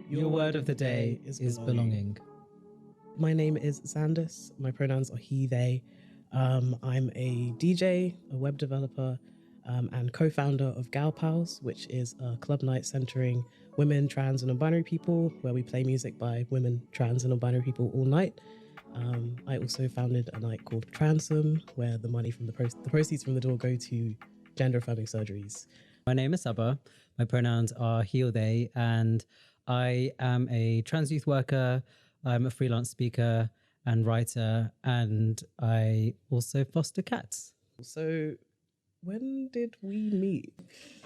Your word of the day is belonging. My name is Xandice. My pronouns are he, they. I'm a DJ, a web developer, and co-founder of Gal Pals, which is a club night centering women, trans, and non-binary people, where we play music by women, trans, and non-binary people all night. I also founded a night called Transum, where the money from the proceeds from the door go to gender-affirming surgeries. My name is Sabah. My pronouns are he or they, and I am a trans youth worker. I'm a freelance speaker and writer, and I also foster cats. So, when did we meet?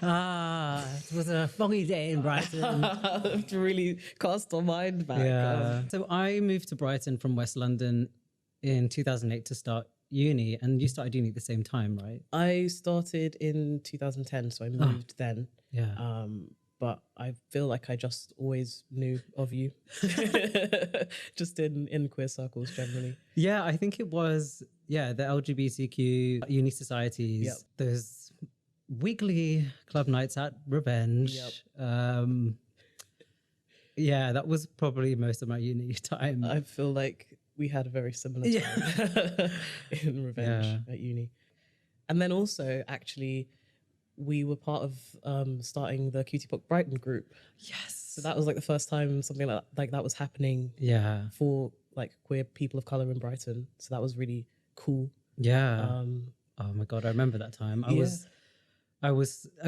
It was a foggy day in Brighton. I have to really cast our mind back. Yeah. So I moved to Brighton from West London in 2008 to start uni, and you started uni at the same time, right? I started in 2010, so I moved then. Yeah. But I feel like I just always knew of you, just in queer circles generally. Yeah, I think it was, the LGBTQ uni societies, Yep. those weekly club nights at Revenge. Yep. That was probably most of my uni time. I feel like we had a very similar time in Revenge at uni. And then also, actually, we were part of starting the Cutie Pop Brighton group. Yes. So that was like the first time something like that was happening for like queer people of color in Brighton. So that was really cool. Yeah. Oh my God, I remember that time. I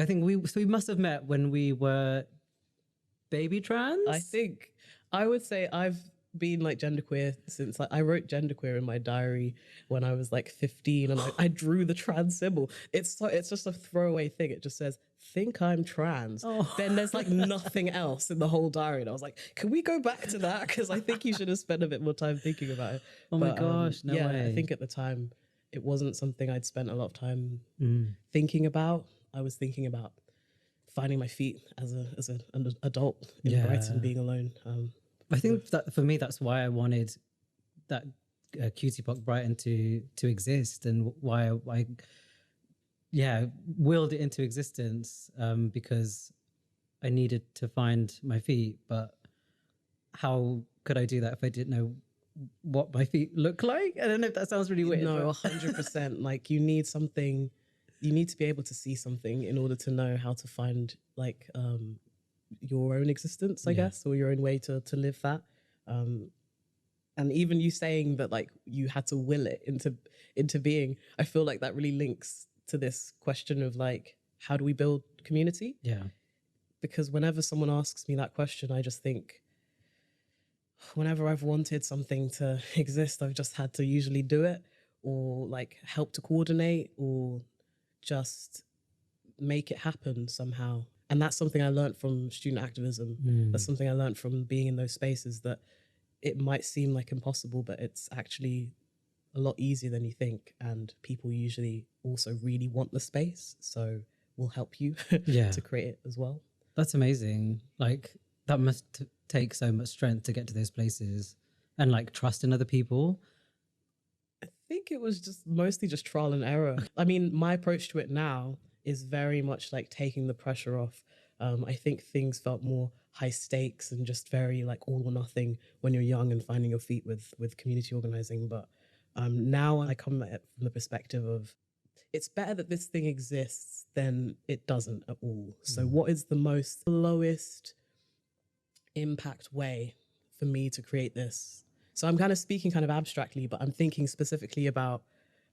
think we must have met when we were baby trans. I would say I've been like genderqueer since I wrote genderqueer in my diary when I was like 15, and I drew the trans symbol. It's just a throwaway thing. It just says, think I'm trans. Then there's like nothing else in the whole diary. And I was like, can we go back to that? Because I think you should have spent a bit more time thinking about it. My gosh, no way. I think at the time it wasn't something I'd spent a lot of time thinking about. I was thinking about finding my feet as an adult in Brighton, being alone. I think that for me, that's why I wanted that Cutie Pop Brighton to exist, and why I willed it into existence, because I needed to find my feet. But how could I do that if I didn't know what my feet look like? I don't know if that sounds really weird. No, 100%. Like you need something, you need to be able to see something in order to know how to find like your own existence, I guess, or your own way to live that. And even you saying that like you had to will it into being, I feel like that really links to this question of like, how do we build community? Yeah. Because whenever someone asks me that question, I just think, whenever I've wanted something to exist, I've just had to usually do it, or like help to coordinate, or just make it happen somehow. And that's something I learned from student activism. That's something I learned from being in those spaces, that it might seem like impossible, but it's actually a lot easier than you think. And people usually also really want the space, so we'll help you to create it as well. That's amazing. Like that must take so much strength to get to those places, and like trust in other people. I think it was just mostly just trial and error. I mean, my approach to it now is very much like taking the pressure off. I think things felt more high stakes and just very like all or nothing when you're young and finding your feet with community organizing. But now I come at it from the perspective of, it's better that this thing exists than it doesn't at all. So what is the lowest impact way for me to create this? So I'm kind of speaking kind of abstractly, but I'm thinking specifically about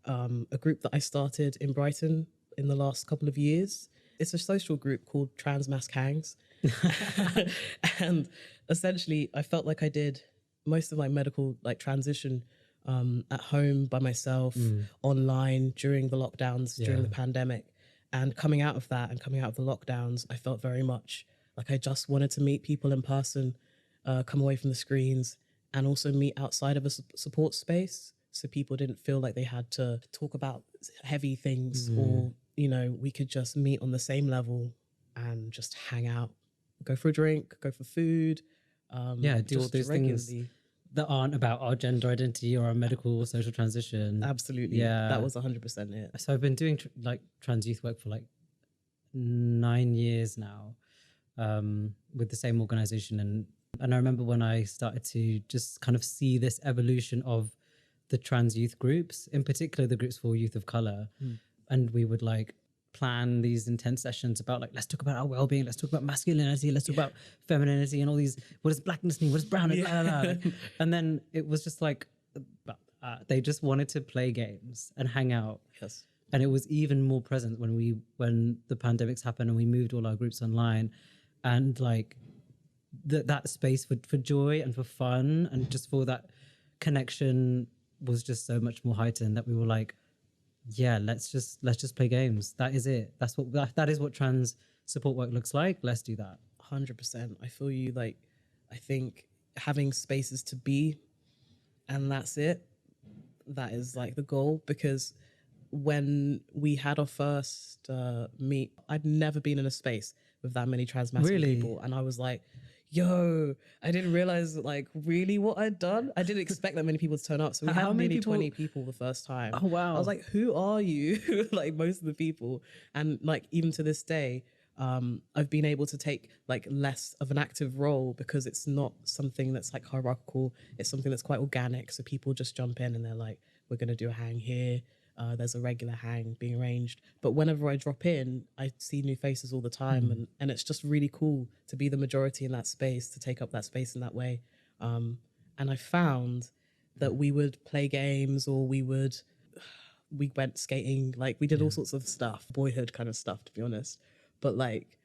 a group that I started in Brighton in the last couple of years. It's a social group called Trans Mask Hangs. And essentially I felt like I did most of my medical like transition at home by myself, online during the lockdowns, during the pandemic. And coming out of that and coming out of the lockdowns, I felt very much like I just wanted to meet people in person, come away from the screens, and also meet outside of a support space. So people didn't feel like they had to talk about heavy things, or, you know, we could just meet on the same level and just hang out, go for a drink, go for food. Do all those things that aren't about our gender identity or our medical or social transition. Absolutely. Yeah. That was 100% it. So I've been doing like trans youth work for like 9 years now, with the same organization. And And I remember when I started to just kind of see this evolution of the trans youth groups, in particular the groups for youth of color. And we would like plan these intense sessions about like, let's talk about our well-being, let's talk about masculinity, let's talk about femininity and all these, what does blackness mean, what does brown mean, blah, blah, blah. And then it was just like, they just wanted to play games and hang out. Yes. And it was even more present when the pandemics happened and we moved all our groups online, and like that space for joy and for fun and just for that connection was just so much more heightened that we were like, yeah, let's just play games. That is it. That is what trans support work looks like. Let's do that. 100%. I feel you. Like, I think having spaces to be, and that's it. That is like the goal, because when we had our first meet, I'd never been in a space with that many trans masculine people, and I was like, yo, I didn't realize like really what I'd done. I didn't expect that many people to turn up. So we had nearly 20 people the first time. Oh wow. I was like, who are you? Like most of the people. And like even to this day, I've been able to take like less of an active role because it's not something that's like hierarchical. It's something that's quite organic. So people just jump in and they're like, we're going to do a hang here. There's a regular hang being arranged. But whenever I drop in, I see new faces all the time. And it's just really cool to be the majority in that space, to take up that space in that way. And I found that we would play games, or we went skating, like we did all sorts of stuff, boyhood kind of stuff, to be honest. But like,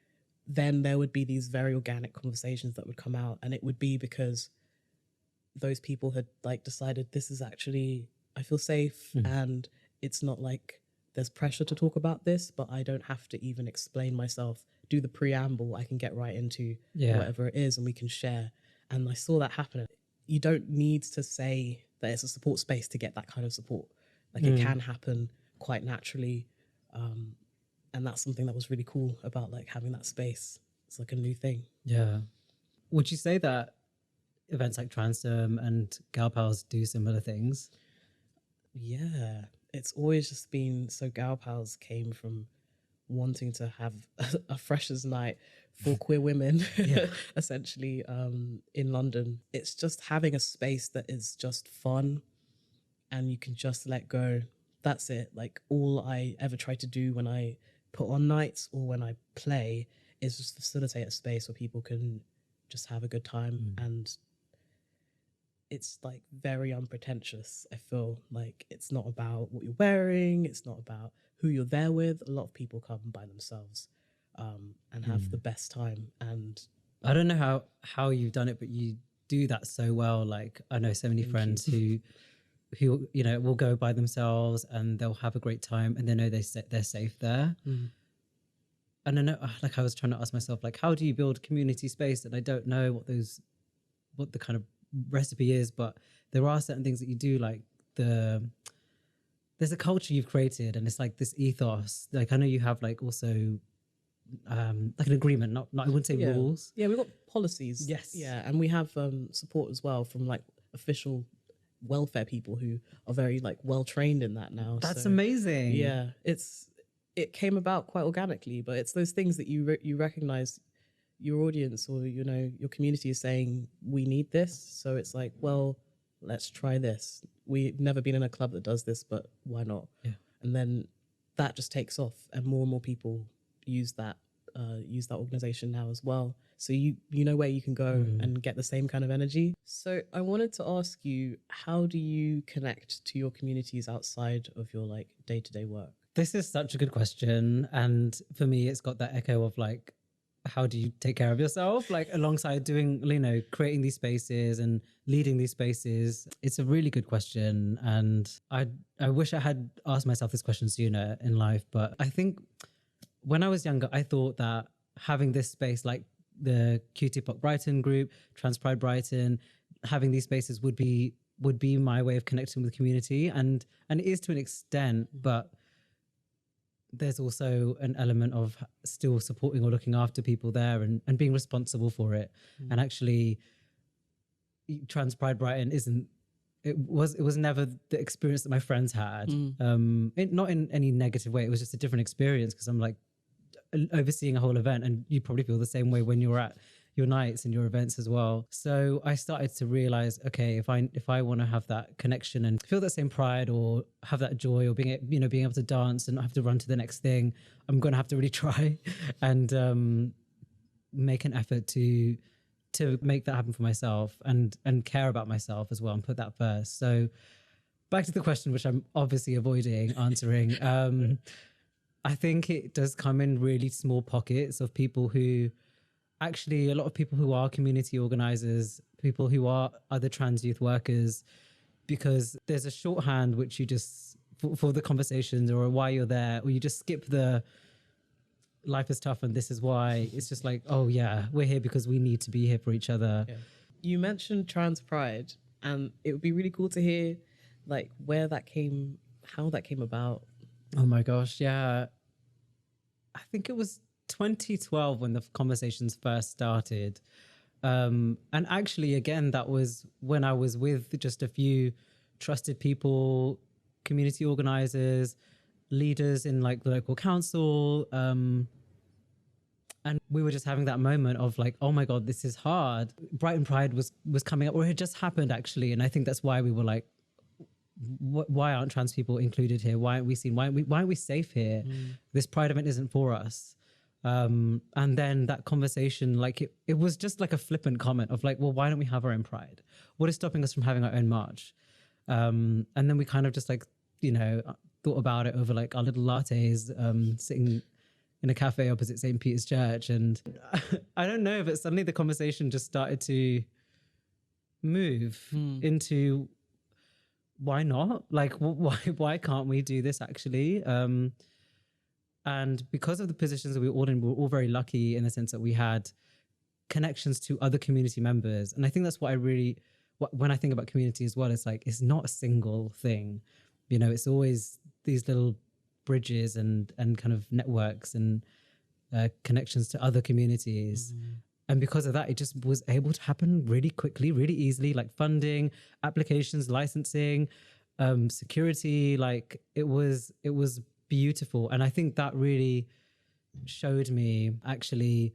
then there would be these very organic conversations that would come out. And it would be because those people had like decided, this is actually, I feel safe, and it's not like there's pressure to talk about this, but I don't have to even explain myself, do the preamble. I can get right into whatever it is and we can share. And I saw that happen. You don't need to say that it's a support space to get that kind of support. Like it can happen quite naturally. And that's something that was really cool about like having that space. It's like a new thing. Yeah. Would you say that events like Transderm and Gal Pals do similar things? Yeah. It's always just been, so Gal Pals came from wanting to have a freshers night for queer women, essentially, in London. It's just having a space that is just fun and you can just let go. That's it. Like all I ever try to do when I put on nights or when I play is just facilitate a space where people can just have a good time. And it's like very unpretentious. I feel like it's not about what you're wearing. It's not about who you're there with. A lot of people come by themselves and have the best time. And I don't know how you've done it, but you do that so well. Like I know so many friends who you know will go by themselves and they'll have a great time and they know they're safe there. And I know, like I was trying to ask myself, like, how do you build community space? And I don't know what the kind of recipe is, but there are certain things that you do, like there's a culture you've created and it's like this ethos. Like I know you have like also like an agreement, not I wouldn't say rules. Yeah, we've got policies. Yes. Yeah, and we have support as well from like official welfare people who are very like well trained in that now. That's amazing. Yeah, it came about quite organically, but it's those things that you recognize your audience or you know your community is saying we need this, so it's like, well, let's try this. We've never been in a club that does this, but why not? Yeah. And then that just takes off and more people use that organization now as well. So you know where you can go and get the same kind of energy. So I wanted to ask you, how do you connect to your communities outside of your like day-to-day work? This is such a good question. And for me, it's got that echo of like, how do you take care of yourself? Like alongside doing, you know, creating these spaces and leading these spaces. It's a really good question. And I wish I had asked myself this question sooner in life. But I think when I was younger, I thought that having this space like the LGBT POC Brighton group, Trans Pride Brighton, having these spaces would be my way of connecting with the community. And it is to an extent, but there's also an element of still supporting or looking after people there and being responsible for it. And actually Trans Pride Brighton it was never the experience that my friends had. Not in any negative way. It was just a different experience because I'm like overseeing a whole event, and you probably feel the same way when you're at your nights and your events as well. So I started to realize, okay, if I want to have that connection and feel that same pride or have that joy or being able to dance and not have to run to the next thing, I'm going to have to really try and make an effort to make that happen for myself and care about myself as well and put that first. So back to the question, which I'm obviously avoiding answering. I think it does come in really small pockets of people who actually, a lot of people who are community organizers, people who are other trans youth workers, because there's a shorthand which you just, for the conversations or why you're there, or you just skip the life is tough and this is why. It's just like, oh yeah, we're here because we need to be here for each other. Yeah. You mentioned Trans Pride, and it would be really cool to hear like how that came about. Oh my gosh, yeah. I think it was 2012 when the conversations first started. And actually, again, that was when I was with just a few trusted people, community organizers, leaders in like the local council. And we were just having that moment of like, oh my God, this is hard. Brighton Pride was coming up, or it had just happened actually. And I think that's why we were like, why aren't trans people included here? Why aren't we seen? Why aren't we safe here? This Pride event isn't for us. And then that conversation, like it was just like a flippant comment of like, well, why don't we have our own Pride? What is stopping us from having our own march? And then we kind of just like, thought about it over like our little lattes, sitting in a cafe opposite St. Peter's Church. And I don't know, but suddenly the conversation just started to move into, why not? Like, why can't we do this actually? And because of the positions that we were all in, we were all very lucky in the sense that we had connections to other community members. And I think that's what when I think about community as well, it's like, it's not a single thing. It's always these little bridges and kind of networks and connections to other communities. And because of that, it just was able to happen really quickly, really easily, like funding, applications, licensing, security. Like it was beautiful. And I think that really showed me actually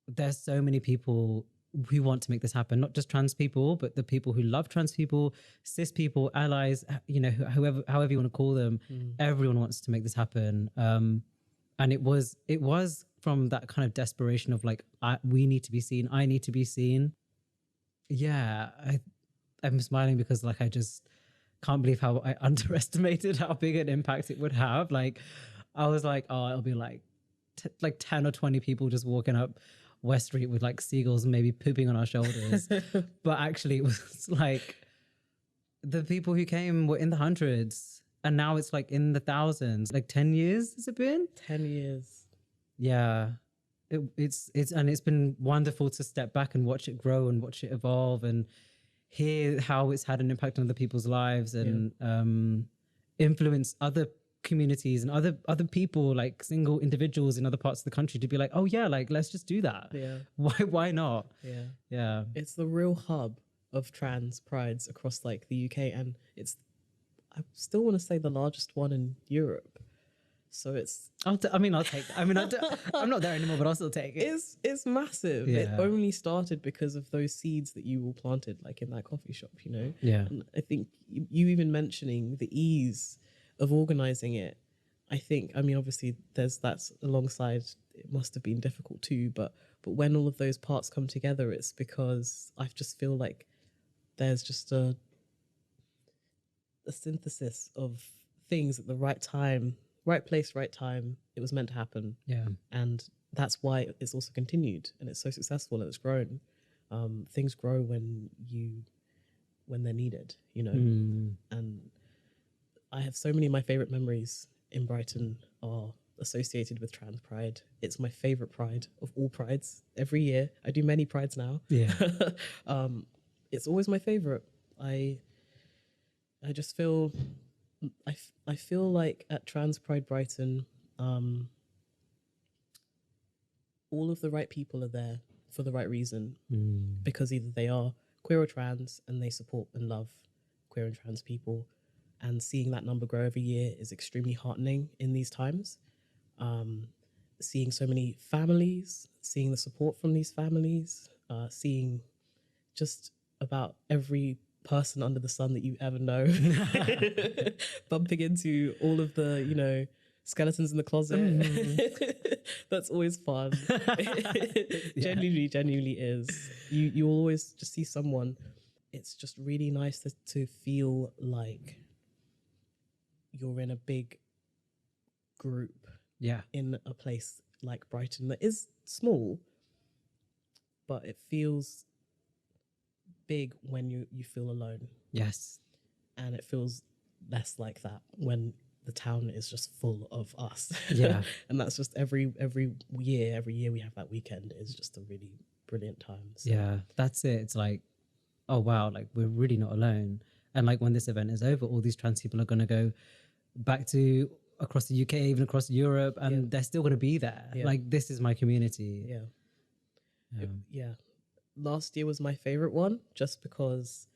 there's so many people who want to make this happen, not just trans people, but the people who love trans people, cis people, allies, however you want to call them, everyone wants to make this happen. And it was from that kind of desperation of like, we need to be seen. I need to be seen. Yeah, I'm smiling because like, I just can't believe how I underestimated how big an impact it would have. Like, I was like, oh, it'll be like 10 or 20 people just walking up West Street with like seagulls and maybe pooping on our shoulders. But actually it was like the people who came were in the hundreds and now it's like in the thousands. Like 10 years has it been? 10 years. Yeah. It's been wonderful to step back and watch it grow and watch it evolve and hear how it's had an impact on other people's lives and influence other communities and other people, like single individuals in other parts of the country, to be like, oh yeah, like let's just do that. Yeah. Why not? Yeah. It's the real hub of trans prides across like the UK, and it's, I still want to say, the largest one in Europe. So it's, I'll take that. I mean, I'm not there anymore, but I'll still take it. It's massive. Yeah. It only started because of those seeds that you all planted, like in that coffee shop, Yeah. And I think you even mentioning the ease of organizing it, I think, I mean, obviously that's alongside, it must have been difficult too, but when all of those parts come together, it's because I just feel like there's just a synthesis of things at the right time, right place, right time. It was meant to happen. Yeah. And that's why it's also continued and it's so successful and it's grown. Things grow when they're needed, and I have so many of my favorite memories in Brighton are associated with Trans Pride. It's my favorite Pride of all Prides. Every year, I do many Prides now. Yeah. It's always my favorite. I just feel, I feel like at Trans Pride Brighton, all of the right people are there for the right reason, because either they are queer or trans and they support and love queer and trans people. And seeing that number grow every year is extremely heartening in these times. seeing so many families, seeing the support from these families, seeing just about every person under the sun that you ever know, bumping into all of the, you know, skeletons in the closet. That's always fun. Genuinely is. You always just see someone. It's just really nice to feel like you're in a big group in a place like Brighton that is small, but it feels big when you feel alone. Yes. And it feels less like that when the town is just full of us. Yeah. And that's just every year we have that weekend is just a really brilliant time. So. Yeah, that's it. It's like, oh wow, like we're really not alone. And like when this event is over, all these trans people are going to go back to across the UK, even across Europe, and they're still going to be there. Like, this is my community. Yeah. Last year was my favorite one, just because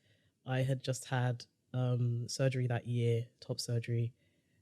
I had just had surgery that year, top surgery,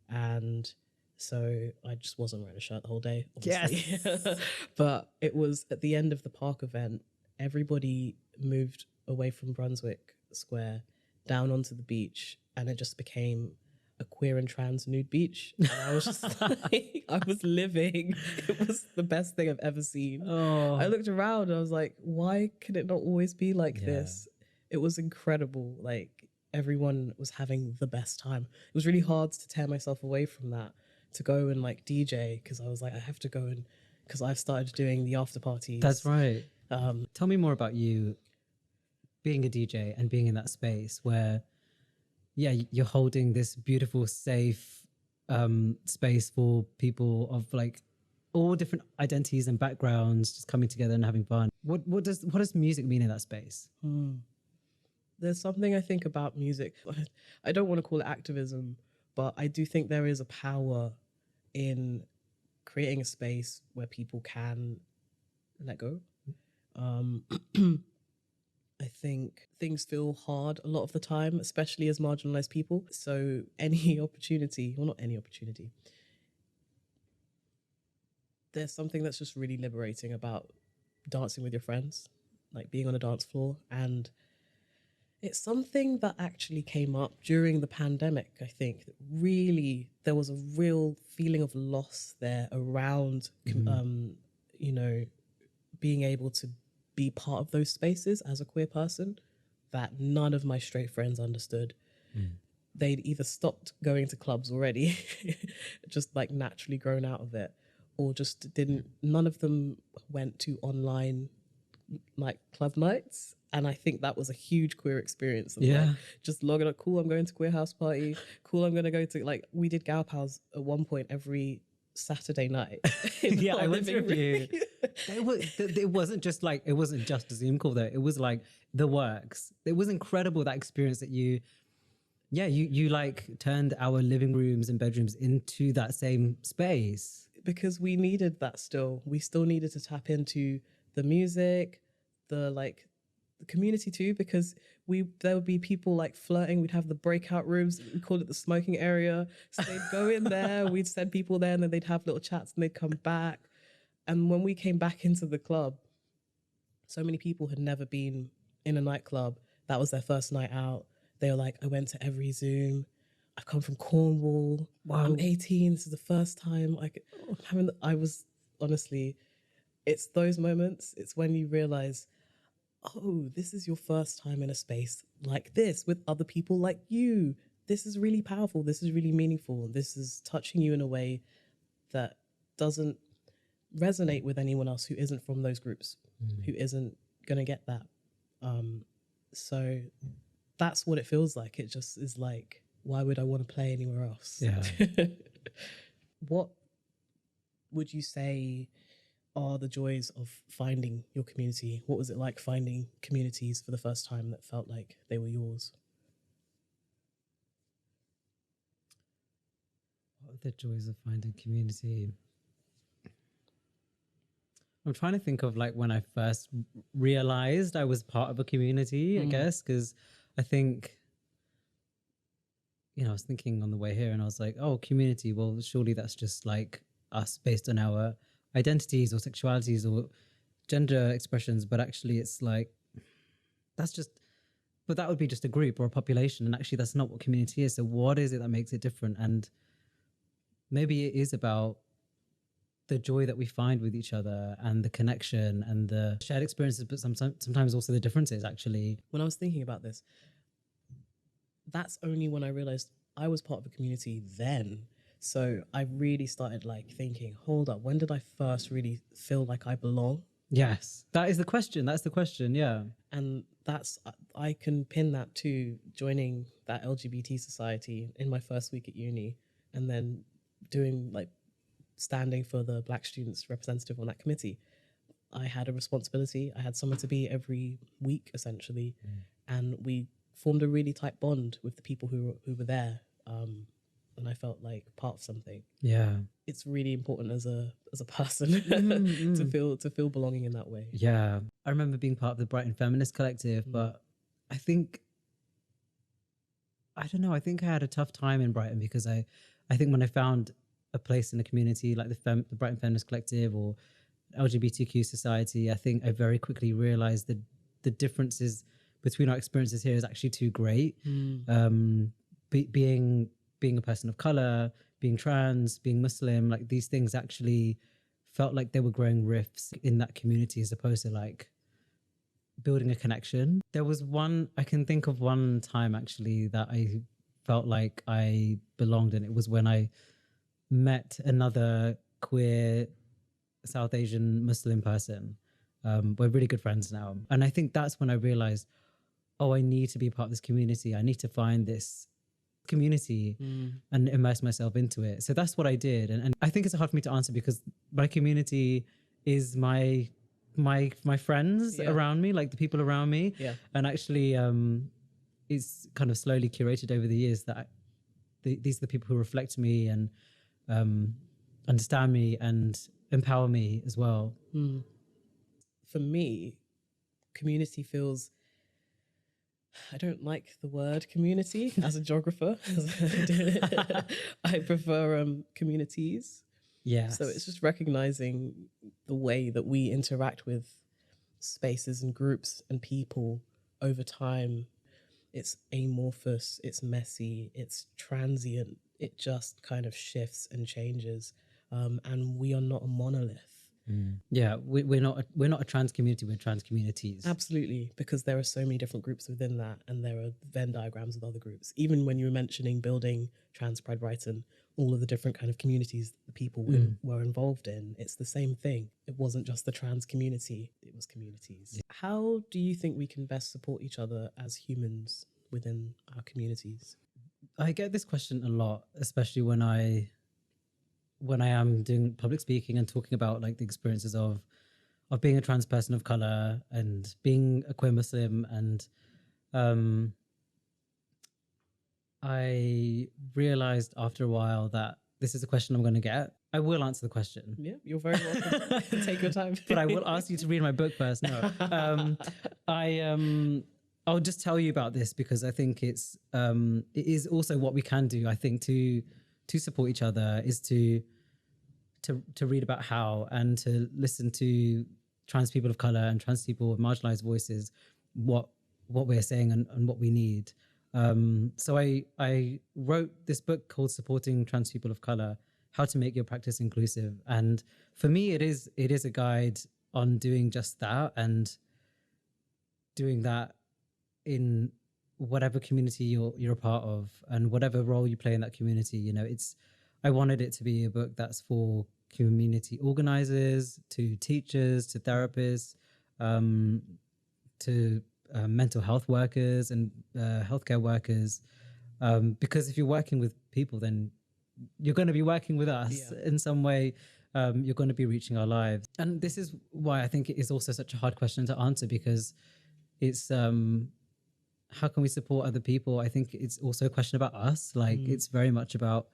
and so I just wasn't wearing a shirt the whole day, obviously. Yes. But it was at the end of the park event, everybody moved away from Brunswick Square down onto the beach, and it just became a queer and trans nude beach. And I was just like, I was living. It was the best thing I've ever seen. Oh. I looked around and I was like, why can it not always be like this? It was incredible. Like, everyone was having the best time. It was really hard to tear myself away from that, to go and like DJ, because I was like, I have to go, and because I've started doing the after parties. That's right. Tell me more about you being a DJ and being in that space where you're holding this beautiful, safe space for people of like all different identities and backgrounds just coming together and having fun. What does music mean in that space? There's something I think about music. I don't want to call it activism, but I do think there is a power in creating a space where people can let go. I think things feel hard a lot of the time, especially as marginalized people. So any opportunity, well, not any opportunity, there's something that's just really liberating about dancing with your friends, like being on a dance floor. And it's something that actually came up during the pandemic, I think. Really, there was a real feeling of loss there around, you know, being able to be part of those spaces as a queer person that none of my straight friends understood. They'd either stopped going to clubs already, just like naturally grown out of it, or just didn't, none of them went to online like club nights. And I think that was a huge queer experience. Like, just logging up, cool, I'm going to queer house party. Cool, I'm going to go to, like, we did gal pals at one point every Saturday night. I went to a few. It wasn't just a Zoom call though. It was like the works. It was incredible, that experience that you like turned our living rooms and bedrooms into that same space. Because we needed that still. We still needed to tap into the music, the community too, because there would be people like flirting. We'd have the breakout rooms, we called it the smoking area. So they'd go in there, we'd send people there, and then they'd have little chats and they'd come back. And when we came back into the club, so many people had never been in a nightclub. That was their first night out. They were like, I went to every Zoom. I've come from Cornwall. Wow. I'm 18. This is the first time I was honestly, it's those moments. It's when you realize, oh, this is your first time in a space like this with other people like you. This is really powerful. This is really meaningful. This is touching you in a way that doesn't resonate with anyone else who isn't from those groups, who isn't going to get that. So that's what it feels like. It just is like, why would I want to play anywhere else? Yeah. What would you say are the joys of finding your community? What was it like finding communities for the first time that felt like they were yours? What are the joys of finding community? I'm trying to think of like when I first realized I was part of a community, I guess, because I think, I was thinking on the way here and I was like, oh, community, well, surely that's just like us based on our identities or sexualities or gender expressions, but actually it's like, that's just, but that would be just a group or a population. And actually that's not what community is. So what is it that makes it different? And maybe it is about the joy that we find with each other and the connection and the shared experiences, but sometimes also the differences actually. When I was thinking about this, that's only when I realized I was part of a community then. So I really started like thinking, hold up, when did I first really feel like I belong? Yes, that is the question. That's the question. Yeah. And I can pin that to joining that LGBT society in my first week at uni, and then doing like standing for the Black students representative on that committee. I had a responsibility. I had someone to be every week essentially. And we formed a really tight bond with the people who were there. And I felt like part of something. Yeah. It's really important as a person to feel belonging in that way. Yeah. I remember being part of the Brighton Feminist Collective, but I think I had a tough time in Brighton because I think when I found a place in a community like the Brighton Feminist Collective or LGBTQ society, I think I very quickly realized that the differences between our experiences here is actually too great. Being a person of color, being trans, being Muslim, like these things actually felt like they were growing rifts in that community as opposed to like building a connection. I can think of one time actually that I felt like I belonged, and it was when I met another queer South Asian Muslim person. We're really good friends now. And I think that's when I realized, I need to be part of this community. I need to find this community and immerse myself into it. So that's what I did. And I think it's hard for me to answer because my community is my friends around me, like the people around me. Yeah. And actually it's kind of slowly curated over the years that these are the people who reflect me and understand me and empower me as well. For me, community feels, I don't like the word community as a geographer. I prefer communities. Yeah. So it's just recognizing the way that we interact with spaces and groups and people over time. It's amorphous, it's messy, it's transient. It just kind of shifts and changes. And we are not a monolith. Yeah, we're not a trans community, we're trans communities. Absolutely, because there are so many different groups within that, and there are Venn diagrams with other groups. Even when you were mentioning building Trans Pride Brighton, all of the different kind of communities the people were involved in, it's the same thing. It wasn't just the trans community, it was communities. Yeah. How do you think we can best support each other as humans within our communities? I get this question a lot, especially when I am doing public speaking and talking about like the experiences of being a trans person of color and being a queer Muslim. And I realized after a while that this is a question I'm going to get. I will answer the question. Yeah, you're very welcome. Take your time. But I will ask you to read my book first. No, I'll just tell you about this because I think it is also what we can do. I think to support each other is to read about how and to listen to trans people of color and trans people with marginalized voices, what we're saying and what we need. So I wrote this book called Supporting Trans People of Color, How to Make Your Practice Inclusive. And for me, it is a guide on doing just that and doing that in whatever community you're a part of and whatever role you play in that community. You know, I wanted it to be a book that's for community organizers, to teachers, to therapists, to mental health workers and healthcare workers. Because if you're working with people, then you're going to be working with us in some way. You're going to be reaching our lives. And this is why I think it is also such a hard question to answer, because it's how can we support other people? I think it's also a question about us. Like it's very much about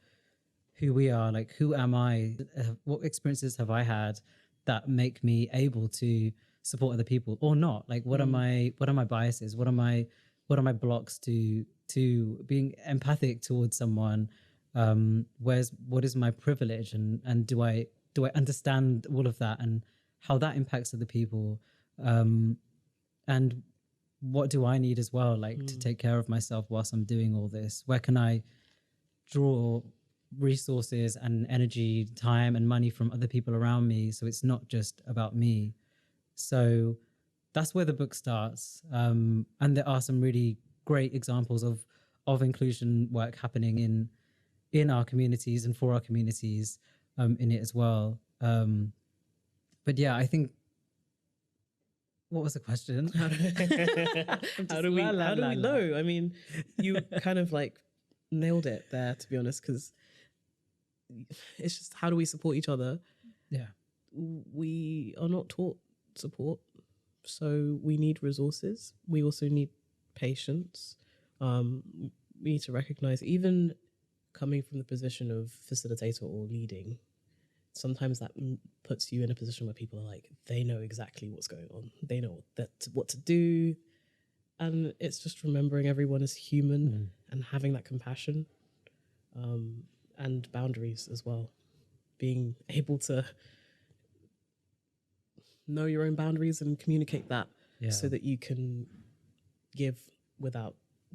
who we are, like who am I? What experiences have I had that make me able to support other people or not? Like what are my biases? What are my blocks to being empathic towards someone? What is my privilege, and do I do I understand all of that and how that impacts other people? And what do I need as well, like to take care of myself whilst I'm doing all this? Where can I draw resources and energy, time and money from other people around me, so it's not just about me? So that's where the book starts. And there are some really great examples of inclusion work happening in our communities and for our communities in it as well. But yeah, I think, what was the question? How do we know? I mean, you kind of like nailed it there, to be honest, because it's just, how do we support each other? Yeah. We are not taught support, so we need resources. We also need patience. We need to recognize, even coming from the position of facilitator or leading, sometimes that puts you in a position where people are like, they know exactly what's going on. They know what to do. And it's just remembering everyone is human and having that compassion, and boundaries as well. Being able to know your own boundaries and communicate that so that you can give without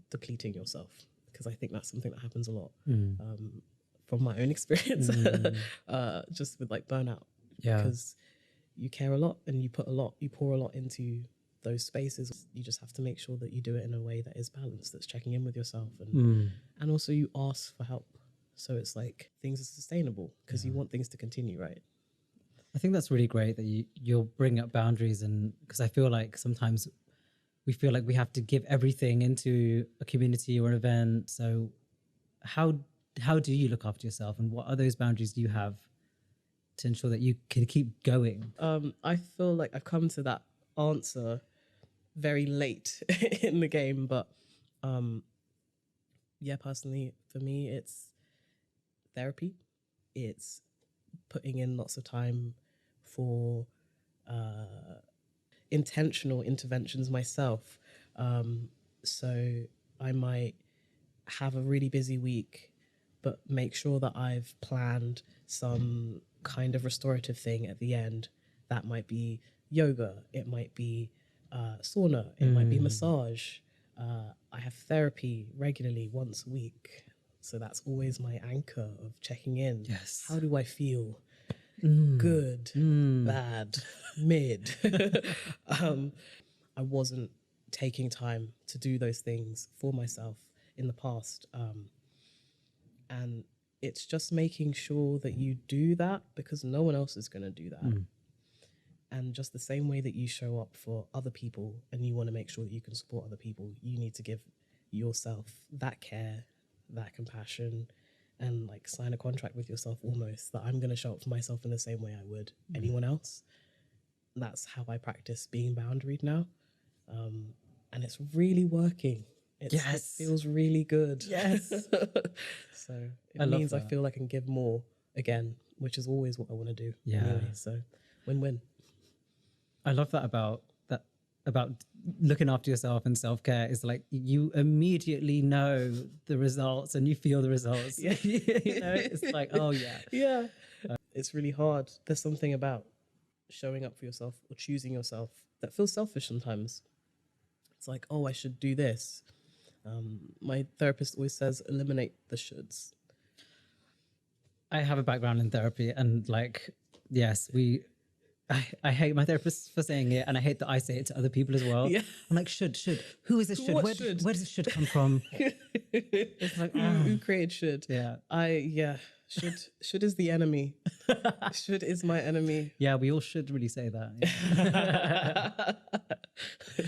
depleting yourself. Because I think that's something that happens a lot. From my own experience, just with like burnout, because you care a lot and you pour a lot into those spaces. You just have to make sure that you do it in a way that is balanced, that's checking in with yourself, and also you ask for help. So it's like things are sustainable, because you want things to continue, right? I think that's really great that you'll bring up boundaries, and because I feel like sometimes we feel like we have to give everything into a community or an event. So how do you look after yourself, and what are those boundaries you have to ensure that you can keep going? I feel like I've come to that answer very late in the game, but personally for me, it's therapy. It's putting in lots of time for intentional interventions myself. So I might have a really busy week, but make sure that I've planned some kind of restorative thing at the end. That might be yoga, it might be sauna, it might be massage. I have therapy regularly once a week. So that's always my anchor of checking in. Yes. How do I feel? Good, bad, mid. I wasn't taking time to do those things for myself in the past. And it's just making sure that you do that, because no one else is going to do that. And just the same way that you show up for other people and you want to make sure that you can support other people, you need to give yourself that care, that compassion, and like sign a contract with yourself almost, that I'm going to show up for myself in the same way I would anyone else. And that's how I practice being boundaried now. And it's really working. It feels really good. Yes. So it means I feel I can give more again, which is always what I want to do. Anyway, so win-win. I love that about looking after yourself, and self-care is like you immediately know the results and you feel the results. Yeah. You know, it's like, oh yeah. Yeah. It's really hard. There's something about showing up for yourself or choosing yourself that feels selfish sometimes. It's like, oh, I should do this. My therapist always says, eliminate the shoulds. I have a background in therapy, and like, yes, I hate my therapist for saying it, and I hate that I say it to other people as well. Yeah. I'm like, should. Who is this should? Where does this should come from? It's like, who created should? Yeah. Should is the enemy. Should is my enemy. Yeah, we all should really say that. Yeah.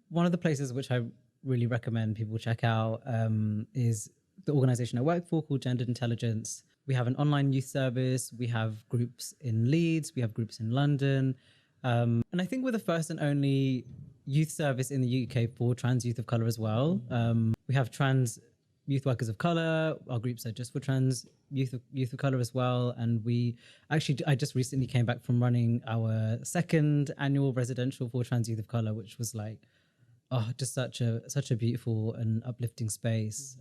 One of the places which I really recommend people check out is the organization I work for, called Gendered Intelligence. We have an online youth service. We have groups in Leeds. We have groups in London. And I think we're the first and only youth service in the UK for trans youth of colour as well. We have trans youth workers of colour. Our groups are just for trans youth of colour as well. And I just recently came back from running our second annual residential for trans youth of colour, which was like, just such a beautiful and uplifting space.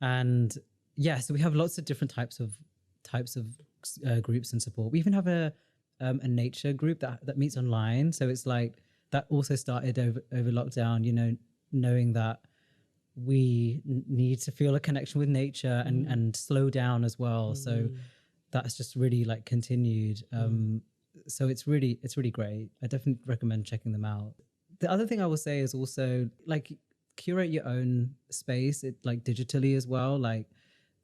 And yeah, so we have lots of different types of types of groups and support. We even have a nature group that meets online. So it's like that also started over lockdown, you know, knowing that we need to feel a connection with nature and slow down as well. So that's just really like continued. So it's really great. I definitely recommend checking them out. The other thing I will say is also like curate your own space, like digitally as well. Like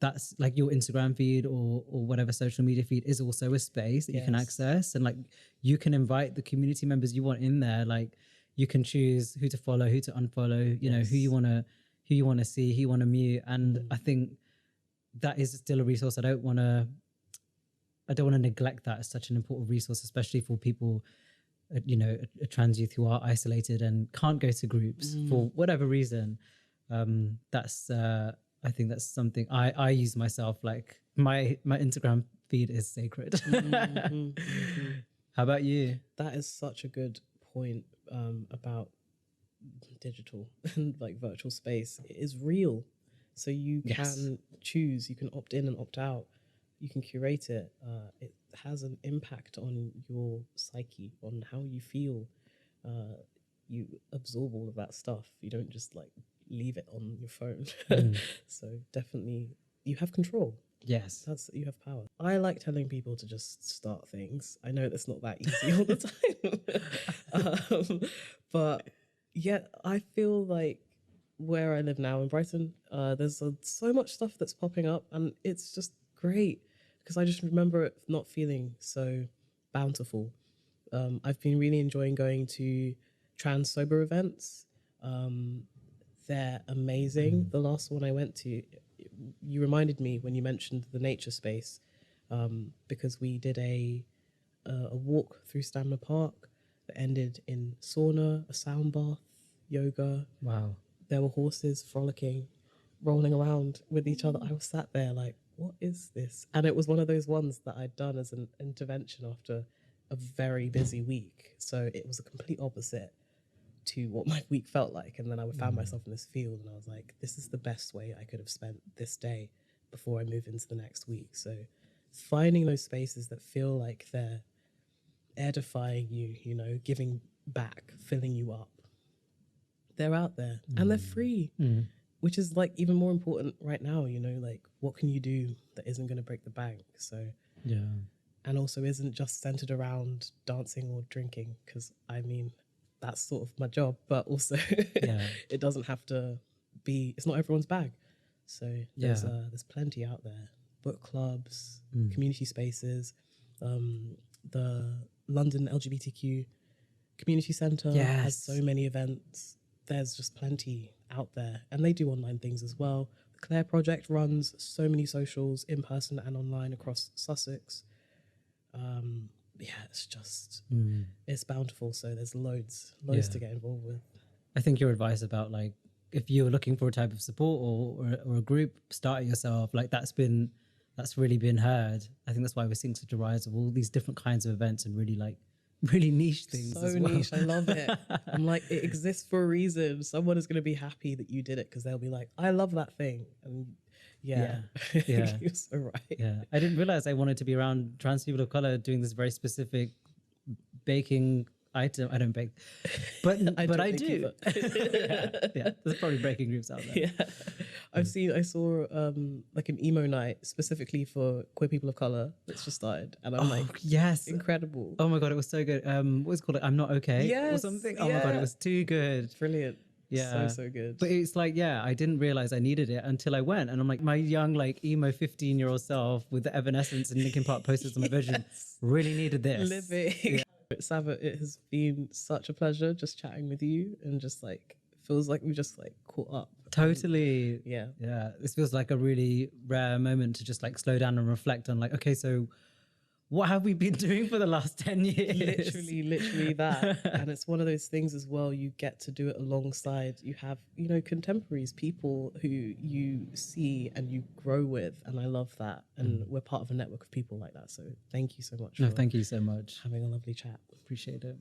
that's like your Instagram feed or whatever social media feed is also a space that you can access, and like you can invite the community members you want in there. Like you can choose who to follow, who to unfollow, you know, who you want to see, who you want to mute. And I think that is still a resource. I don't want to neglect that as such an important resource, especially for people, you know, a trans youth who are isolated and can't go to groups for whatever reason. I think that's something I use myself. Like my Instagram feed is sacred. How about you? That is such a good point about digital and like virtual space. It is real. So you can choose, you can opt in and opt out. You can curate it. It has an impact on your psyche, on how you feel. You absorb all of that stuff. You don't just like leave it on your phone. So definitely you have control. Yes. You have power. I like telling people to just start things. I know that's not that easy all the time. But yeah, I feel like where I live now in Brighton, there's so much stuff that's popping up, and it's just great because I just remember it not feeling so bountiful. I've been really enjoying going to trans sober events. They're amazing. The last one I went to, you reminded me when you mentioned the nature space, because we did a walk through Stanmer Park that ended in sauna, a sound bath, yoga. Wow. There were horses frolicking, rolling around with each other. I was sat there like, what is this? And it was one of those ones that I'd done as an intervention after a very busy week. So it was a complete opposite to what my week felt like. And then I found myself in this field and I was like, this is the best way I could have spent this day before I move into the next week. So finding those spaces that feel like they're edifying you, you know, giving back, filling you up. They're out there and they're free, which is like even more important right now, you know, like what can you do that isn't going to break the bank? So, yeah. And also isn't just centered around dancing or drinking, because I mean, that's sort of my job, but also it doesn't have to be, it's not everyone's bag. So there's plenty out there. Book clubs, community spaces, the London LGBTQ Community Centre has so many events. There's just plenty out there. And they do online things as well. The Claire Project runs so many socials in person and online across Sussex. It's just, it's bountiful. So there's loads to get involved with. I think your advice about like, if you're looking for a type of support or a group, start it yourself. Like that's really been heard. I think that's why we're seeing such a rise of all these different kinds of events and really niche things. So as well. niche, I love it. I'm like, it exists for a reason. Someone is going to be happy that you did it because they'll be like, I love that thing. And you're so right. Yeah, I didn't realize I wanted to be around trans people of color doing this very specific baking item. I don't bake, but I do. There's probably baking groups out there. Yeah, I saw like an emo night specifically for queer people of color that's just started, and I'm like, yes, incredible. Oh my god, it was so good. What was it called? I'm Not Okay or something. Oh my god, it was too good. Brilliant. Yeah, so good. But it's like, I didn't realize I needed it until I went, and I'm like, my young like emo 15-year-old self with the Evanescence and Linkin Park posters on my vision really needed this. Living. Sabah, it has been such a pleasure just chatting with you, and just like feels like we just like caught up. Totally. Yeah. This feels like a really rare moment to just like slow down and reflect on like, okay, so what have we been doing for the last 10 years? Literally that. And it's one of those things as well, you get to do it alongside, you have, you know, contemporaries, people who you see and you grow with. And I love that. And we're part of a network of people like that. So thank you so much. No, thank you so much. Having a lovely chat. Appreciate it.